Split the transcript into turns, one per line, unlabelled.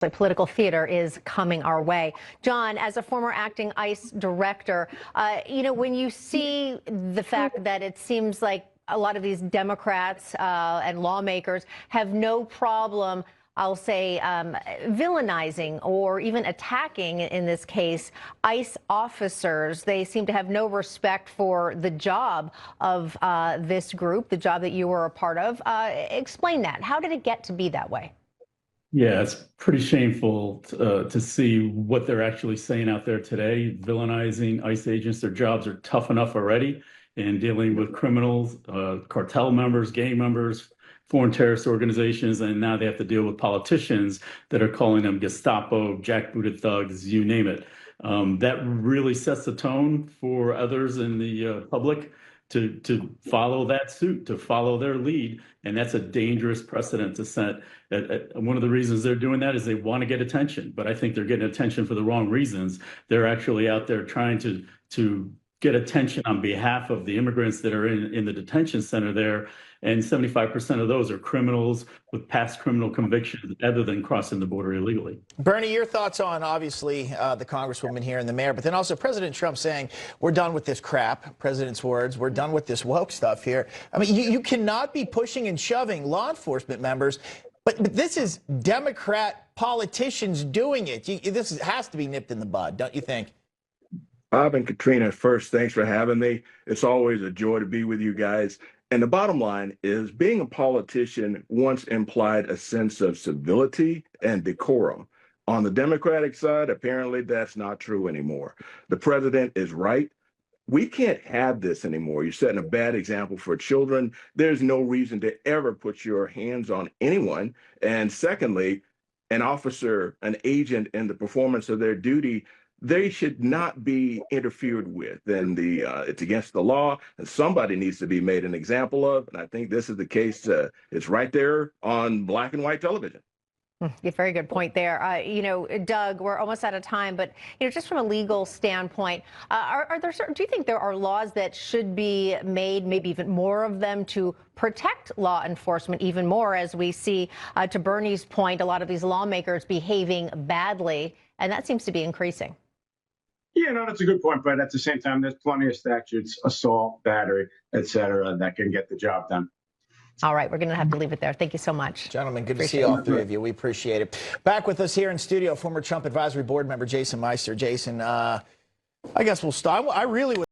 The political theater is coming our way. John, as a former acting ICE director, when you see the fact that it seems like a lot of these Democrats and lawmakers have no problem, I'll say, villainizing or even attacking, in this case, ICE officers. They seem to have no respect for the job of this group, the job that you were a part of. Explain that. How did it get to be that way?
Yeah, it's pretty shameful to see what they're actually saying out there today, villainizing ICE agents. Their jobs are tough enough already in dealing with criminals, cartel members, gang members, foreign terrorist organizations, and now they have to deal with politicians that are calling them Gestapo, jackbooted thugs, you name it. That really sets the tone for others in the public to follow that suit, to follow their lead. And that's a dangerous precedent to set. One of the reasons they're doing that is they want to get attention, but I think they're getting attention for the wrong reasons. They're actually out there trying to get attention on behalf of the immigrants that are in the detention center there. And 75% of those are criminals with past criminal convictions other than crossing the border illegally.
Bernie, your thoughts on, obviously, the Congresswoman here and the mayor, but then also President Trump saying, we're done with this crap, President's words, we're done with this woke stuff here. I mean, you cannot be pushing and shoving law enforcement members, but this is Democrat politicians doing it. This has to be nipped in the bud, don't you think?
Bob and Katrina, first, thanks for having me. It's always a joy to be with you guys. And the bottom line is being a politician once implied a sense of civility and decorum. On the Democratic side, apparently that's not true anymore. The president is right. We can't have this anymore. You're setting a bad example for children. There's no reason to ever put your hands on anyone. And secondly, an officer, an agent in the performance of their duty, they should not be interfered with. And it's against the law, and somebody needs to be made an example of. And I think this is the case. It's right there on black and white television.
A very good point there. Doug, we're almost out of time, but just from a legal standpoint, do you think there are laws that should be made, maybe even more of them, to protect law enforcement even more, as we see, to Bernie's point, a lot of these lawmakers behaving badly, and that seems to be increasing?
Yeah, no, that's a good point. But at the same time, there's plenty of statutes, assault, battery, et cetera, that can get the job done.
All right, we're going to have to leave it there. Thank you so much.
Gentlemen, good to see all three of you. We appreciate it. Back with us here in studio, former Trump Advisory Board member Jason Meister. Jason, I guess we'll start. I really would.